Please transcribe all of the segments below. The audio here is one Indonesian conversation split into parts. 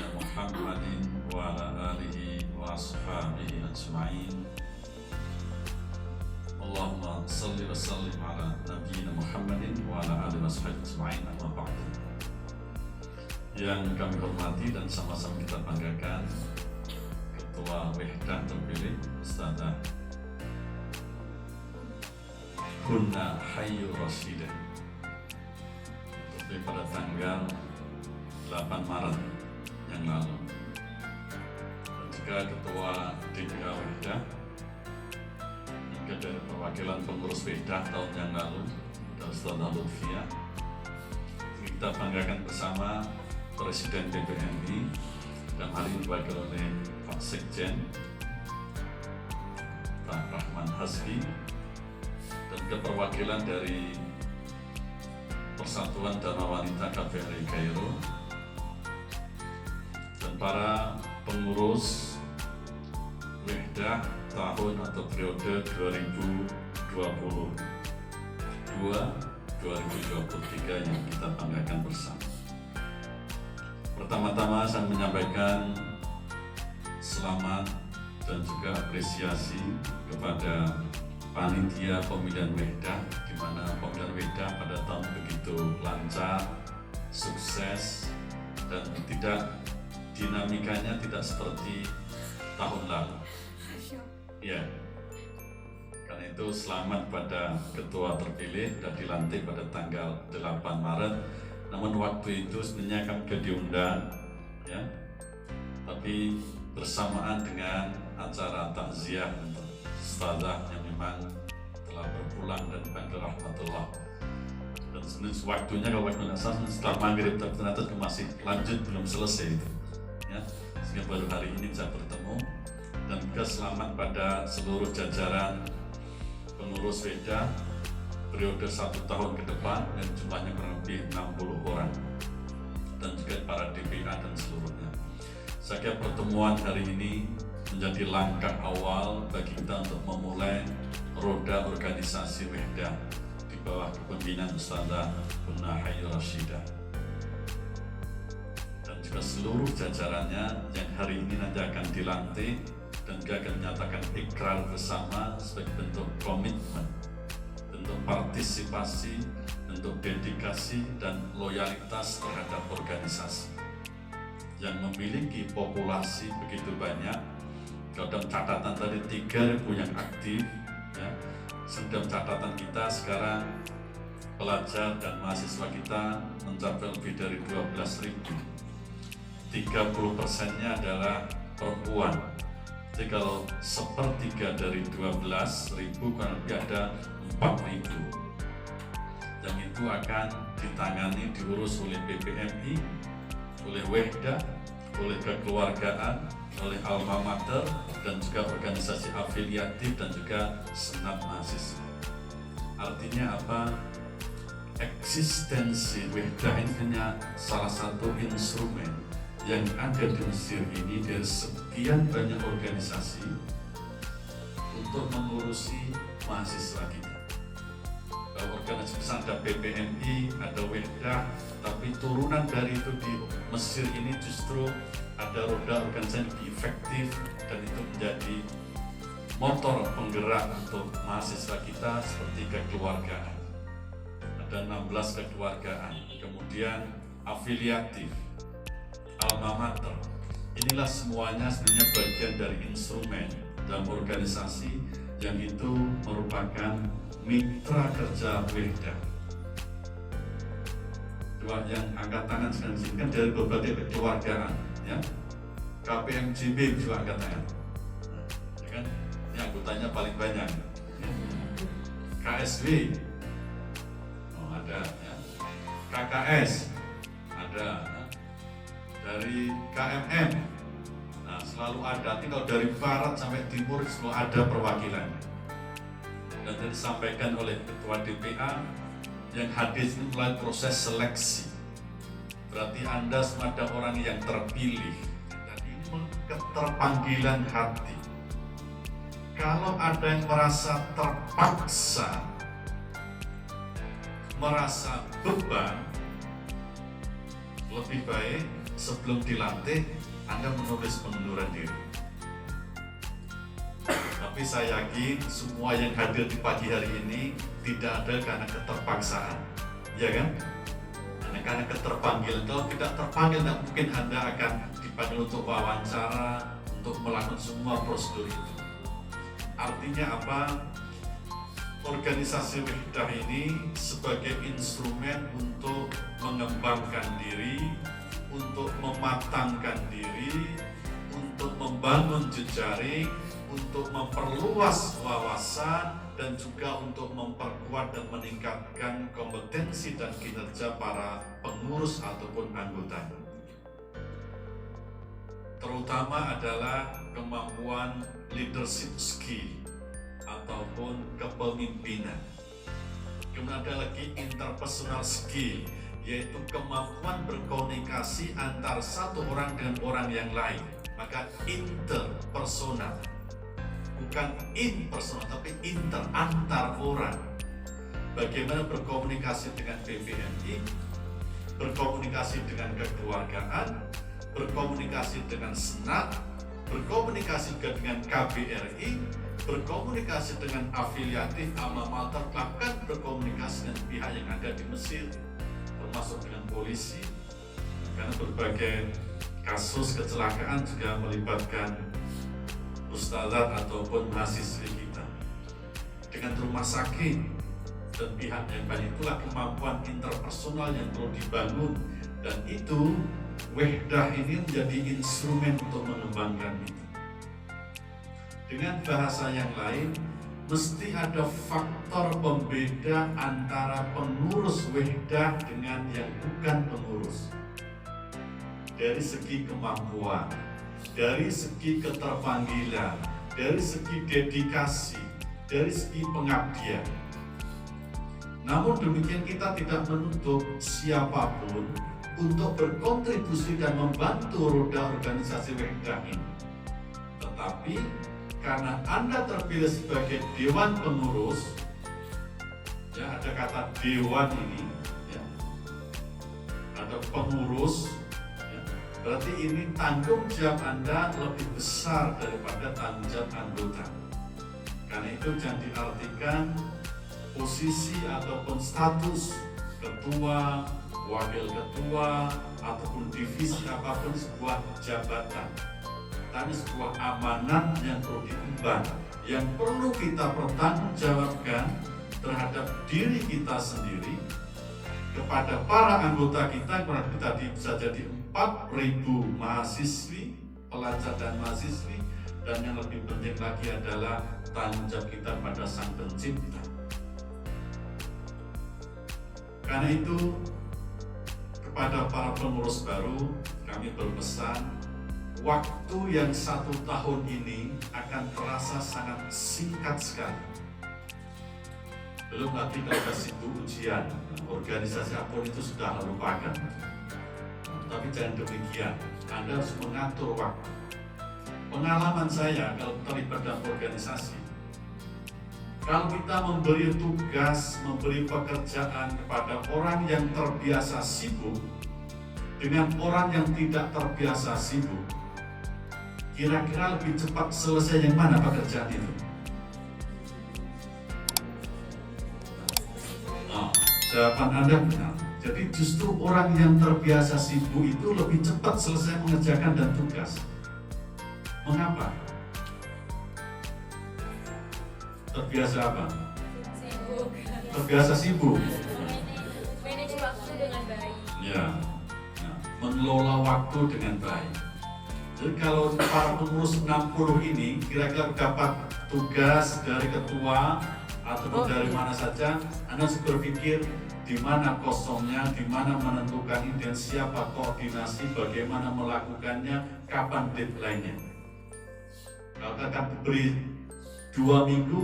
نبينا محمد وعلى آله وأصحابه أجمعين. اللهم صل وسلم على نبينا Muhammad وعلى آله وصحبه أجمعين. Amma ba'd. Yang kami hormati dan sama-sama kita banggakan, Ketua Wahdah terpilih Ustazah Hunna Hayyur Rasyidah terpilih pada tanggal 8 Maret yang lalu. Dan juga Ketua DPA Wahdah, juga dari perwakilan pengurus Wahdah tahun yang lalu, Ustazah Lutfia. Kita banggakan bersama Presiden PPMI dan hari ini diwakili oleh Pak Sekjen Pak Rahman Hasbi, dan juga perwakilan dari Persatuan Dharma Wanita KBRI Kairo dan para pengurus Wahdah tahun atau periode 2022-2023 yang kita banggakan bersama. Pertama-tama saya menyampaikan selamat dan juga apresiasi kepada panitia pemilihan Wahdah, di mana pemilihan Wahdah pada tahun begitu lancar, sukses, dan dinamikanya tidak seperti tahun lalu. Ya, karena itu selamat pada ketua terpilih dan dilantik pada tanggal 8 Maret. Namun waktu itu sebenarnya kami sudah diundang, ya, tapi bersamaan dengan acara takziah untuk Ustazah yang memang telah berpulang dan dipanggil rahmatullah. Dan sebenarnya waktunya kalau waktu asal setelah maghrib, tapi ternyata masih lanjut, belum selesai itu, ya, sehingga baru hari ini bisa bertemu. Dan juga selamat pada seluruh jajaran pengurus Wahdah periode 1 tahun ke depan yang jumlahnya kurang lebih 60 orang, dan juga para DPA dan seluruhnya. Saya kira pertemuan hari ini menjadi langkah awal bagi kita untuk memulai roda organisasi Wahdah di bawah kepemimpinan Ustazah Hunna Hayyur Rasyidah dan juga seluruh jajarannya yang hari ini nanti akan dilantik dan juga akan menyatakan ikrar bersama sebagai bentuk komitmen, bentuk partisipasi, bentuk dedikasi dan loyalitas terhadap organisasi yang memiliki populasi begitu banyak. Kalau dalam catatan tadi 3.000 yang aktif, ya. Sedang catatan kita sekarang pelajar dan mahasiswa kita mencapai lebih dari 12.000. 30%-nya adalah perempuan. Jadi kalau sepertiga dari 12.000 kurang lebih ada 4.000 yang itu akan ditangani, diurus oleh PPMI, oleh Wahdah, oleh kekeluargaan, oleh alma mater, dan juga organisasi afiliatif dan juga senat mahasiswa. Artinya apa? Eksistensi Wahdah ini hanya salah satu instrumen yang ada di Mesir ini dari sekian banyak organisasi untuk mengurusi mahasiswa kita. Organisasi besar ada PPMI, ada Wahdah, tapi turunan dari itu di Mesir ini justru ada roda organisasi yang lebih efektif dan itu menjadi motor penggerak untuk mahasiswa kita seperti kekeluargaan. Ada 16 kekeluargaan, kemudian afiliatif, alma mater. Inilah semuanya sebenarnya bagian dari instrumen dalam organisasi yang itu merupakan mitra kerja Wahdah. Dua yang angkat tangan sedang dari berbagai kekeluargaan, ya. KPMGB juga angkat tangan, ya kan? Ini anggotanya paling banyak. KSW, oh ada, ya. KKS ada, ya. Dari KMM, nah selalu ada. Kalau dari barat sampai timur selalu ada perwakilannya. Dan tadi disampaikan oleh Ketua DPA yang hadir ini mulai proses seleksi. Berarti Anda semua ada orang yang terpilih. Dan ini keterpanggilan hati. Kalau ada yang merasa terpaksa, merasa beban, lebih baik sebelum dilantik Anda menulis pengunduran diri. Tapi saya yakin semua yang hadir di pagi hari ini tidak ada karena keterpaksaan, ya kan? Karena keterpanggilan. Kalau tidak terpanggil, tidak mungkin Anda akan dipanggil untuk wawancara, untuk melakukan semua prosedur itu. Artinya apa? Organisasi Wihdah ini sebagai instrumen untuk mengembangkan diri, untuk mematangkan diri, untuk membangun jejaring, untuk memperluas wawasan, dan juga untuk memperkuat dan meningkatkan kompetensi dan kinerja para pengurus ataupun anggota. Terutama adalah kemampuan leadership skill ataupun kepemimpinan. Kemudian ada lagi interpersonal skill, yaitu kemampuan berkomunikasi antar satu orang dengan orang yang lain. Maka interpersonal, bukan impersonal, tapi antar orang. Bagaimana berkomunikasi dengan PPNI, berkomunikasi dengan kekeluargaan, berkomunikasi dengan Senat, berkomunikasi dengan KBRI, berkomunikasi dengan afiliatif alma mater, bahkan berkomunikasi dengan pihak yang ada di Mesir, termasuk dengan polisi, karena berbagai kasus kecelakaan juga melibatkan ustadzat ataupun mahasiswi kita. Dengan rumah sakit dan pihak yang lain, itulah kemampuan interpersonal yang perlu dibangun, dan itu Wihdah ini menjadi instrumen untuk mengembangkan itu. Dengan bahasa yang lain, mesti ada faktor pembeda antara pengurus Wihdah dengan yang bukan pengurus. Dari segi kemampuan, dari segi keterpanggilan, dari segi dedikasi, dari segi pengabdian. Namun demikian, kita tidak menutup siapapun untuk berkontribusi dan membantu roda organisasi Wihdah ini. Tetapi karena Anda terpilih sebagai dewan pengurus, ya ada kata dewan ini, ya, ada pengurus, ya, berarti ini tanggung jawab Anda lebih besar daripada tanggung jawab anggota. Karena itu jangan diartikan posisi ataupun status ketua, wakil ketua, ataupun divisi apapun sebuah jabatan. Tapi sebuah amanat yang perlu diemban, yang perlu kita pertanggungjawabkan terhadap diri kita sendiri, kepada para anggota kita, kurang lebih tadi bisa jadi 4.000 mahasiswi, pelajar dan mahasiswi, dan yang lebih penting lagi adalah tanggung jawab kita pada Sang Pencipta. Karena itu, kepada para pengurus baru, kami berpesan, waktu yang 1 tahun ini akan terasa sangat singkat sekali. Belum lagi kalau sibuk ujian, organisasi apapun itu sudah lupakan. Tapi jangan demikian, Anda harus mengatur waktu. Pengalaman saya kalau terlibat dalam organisasi, kalau kita memberi tugas, memberi pekerjaan kepada orang yang terbiasa sibuk dengan orang yang tidak terbiasa sibuk, kira-kira lebih cepat selesai yang mana pekerjaan itu? Nah, jawaban Anda benar. Jadi justru orang yang terbiasa sibuk itu lebih cepat selesai mengerjakan dan tugas. Mengapa? Terbiasa apa? Sibuk. Terbiasa sibuk. Manage waktu dengan baik. Ya, nah, mengelola waktu dengan baik. Jadi kalau para pengurus 60 ini kira-kira dapat tugas dari ketua ataupun dari mana saja, Anda harus berpikir di mana kosongnya, di mana menentukan ini, dan siapa koordinasi, bagaimana melakukannya, kapan deadline-nya. Kalau kita akan beri 2 minggu,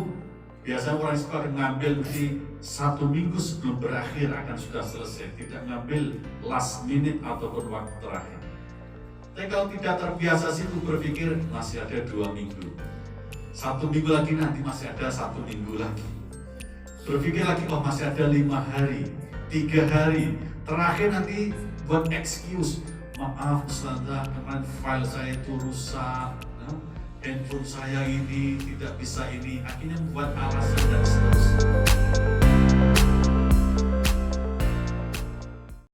biasanya orang itu akan mengambil mesti 1 minggu sebelum berakhir akan sudah selesai, tidak mengambil last minute ataupun waktu terakhir. Tapi kalau tidak terbiasa sibuk berpikir masih ada 2 minggu, 1 minggu lagi, nanti masih ada 1 minggu lagi. Berpikir lagi, oh masih ada 5 hari, 3 hari, terakhir nanti buat excuse, maaf Ustazah, kemarin file saya itu rusak, handphone saya ini tidak bisa ini, akhirnya membuat alasan dan seterusnya.